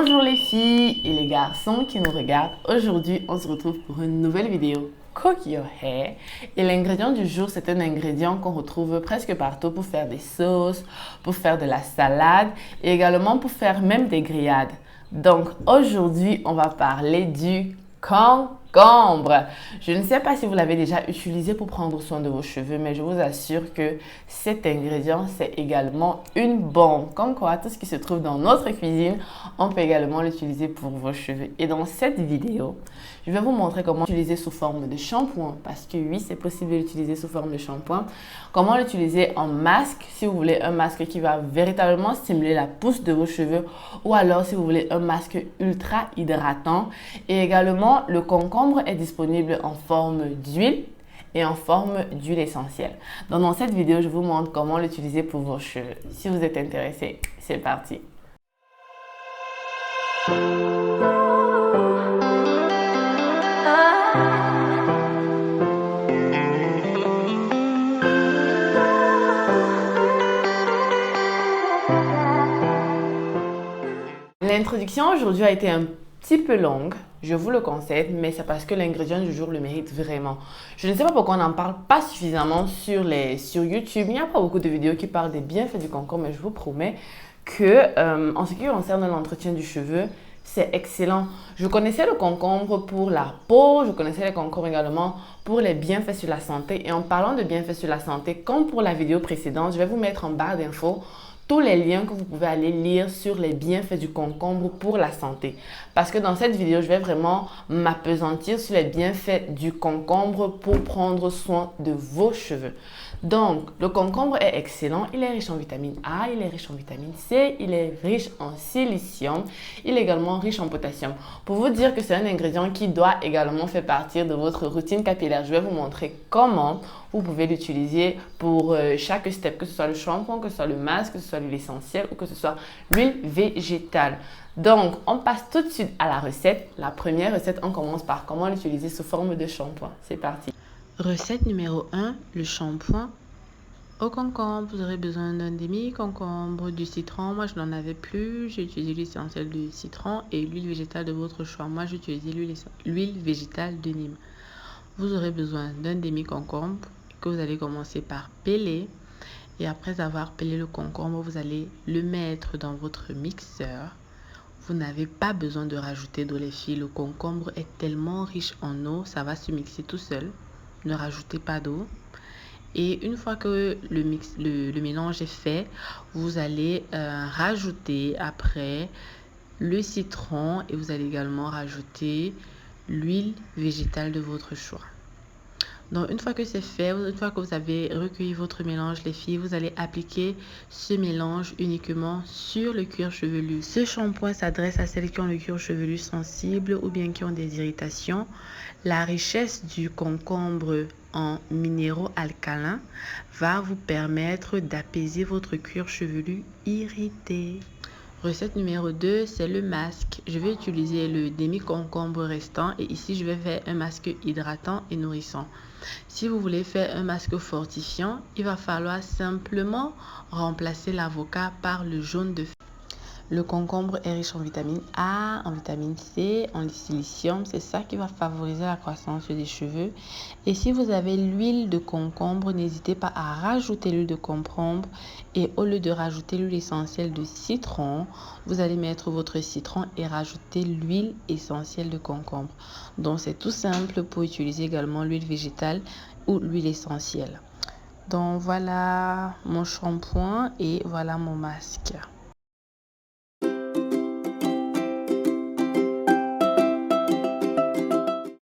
Bonjour les filles et les garçons qui nous regardent. Aujourd'hui, on se retrouve pour une nouvelle vidéo Cook Your Hair. Et l'ingrédient du jour, c'est un ingrédient qu'on retrouve presque partout pour faire des sauces, pour faire de la salade et également pour faire même des grillades. Donc aujourd'hui, on va parler du concombre. Je ne sais pas si vous l'avez déjà utilisé pour prendre soin de vos cheveux, mais je vous assure que cet ingrédient, c'est également une bombe. Comme quoi, tout ce qui se trouve dans notre cuisine, on peut également l'utiliser pour vos cheveux. Et dans cette vidéo, je vais vous montrer comment l'utiliser sous forme de shampoing, parce que oui, c'est possible de l'utiliser sous forme de shampoing. Comment l'utiliser en masque, si vous voulez un masque qui va véritablement stimuler la pousse de vos cheveux, ou alors si vous voulez un masque ultra hydratant. Et également, le concombre est disponible en forme d'huile et en forme d'huile essentielle. Donc, dans cette vidéo, je vous montre comment l'utiliser pour vos cheveux. Si vous êtes intéressé, c'est parti. L'introduction aujourd'hui a été un petit peu longue, je vous le concède, mais c'est parce que l'ingrédient du jour le mérite vraiment. Je ne sais pas pourquoi on n'en parle pas suffisamment sur YouTube. Il n'y a pas beaucoup de vidéos qui parlent des bienfaits du concombre, mais je vous promets que en ce qui concerne l'entretien du cheveu, c'est excellent. Je connaissais le concombre pour la peau, je connaissais le concombre également pour les bienfaits sur la santé. Et en parlant de bienfaits sur la santé, comme pour la vidéo précédente, je vais vous mettre en barre d'infos tous les liens que vous pouvez aller lire sur les bienfaits du concombre pour la santé. Parce que dans cette vidéo, je vais vraiment m'appesantir sur les bienfaits du concombre pour prendre soin de vos cheveux. Donc, le concombre est excellent. Il est riche en vitamine A, il est riche en vitamine C, il est riche en silicium, il est également riche en potassium. Pour vous dire que c'est un ingrédient qui doit également faire partie de votre routine capillaire, je vais vous montrer comment vous pouvez l'utiliser pour chaque step, que ce soit le shampoing, que ce soit le masque, que ce soit l'huile essentielle ou que ce soit l'huile végétale. Donc, on passe tout de suite à la recette. La première recette, on commence par comment l'utiliser sous forme de shampoing. C'est parti. Recette numéro 1, le shampoing au concombre. Vous aurez besoin d'un demi-concombre, du citron. Moi, je n'en avais plus. J'ai utilisé l'huile essentielle de citron et l'huile végétale de votre choix. Moi, j'ai utilisé l'huile végétale de Nîmes. Vous aurez besoin d'un demi-concombre que vous allez commencer par peler. Et après avoir pelé le concombre, vous allez le mettre dans votre mixeur. Vous n'avez pas besoin de rajouter d'eau, les filles. Le concombre est tellement riche en eau, ça va se mixer tout seul. Ne rajoutez pas d'eau. Et une fois que le mélange est fait, vous allez rajouter après le citron et vous allez également rajouter l'huile végétale de votre choix. Donc, une fois que c'est fait, une fois que vous avez recueilli votre mélange, les filles, vous allez appliquer ce mélange uniquement sur le cuir chevelu. Ce shampoing s'adresse à celles qui ont le cuir chevelu sensible ou bien qui ont des irritations. La richesse du concombre en minéraux alcalins va vous permettre d'apaiser votre cuir chevelu irrité. Recette numéro 2, c'est le masque. Je vais utiliser le demi-concombre restant et ici, je vais faire un masque hydratant et nourrissant. Si vous voulez faire un masque fortifiant, il va falloir simplement remplacer l'avocat par le jaune de feuille. Le concombre est riche en vitamine A, en vitamine C, en silicium. C'est ça qui va favoriser la croissance des cheveux. Et si vous avez l'huile de concombre, n'hésitez pas à rajouter l'huile de concombre. Et au lieu de rajouter l'huile essentielle de citron, vous allez mettre votre citron et rajouter l'huile essentielle de concombre. Donc, c'est tout simple pour utiliser également l'huile végétale ou l'huile essentielle. Donc, voilà mon shampoing et voilà mon masque.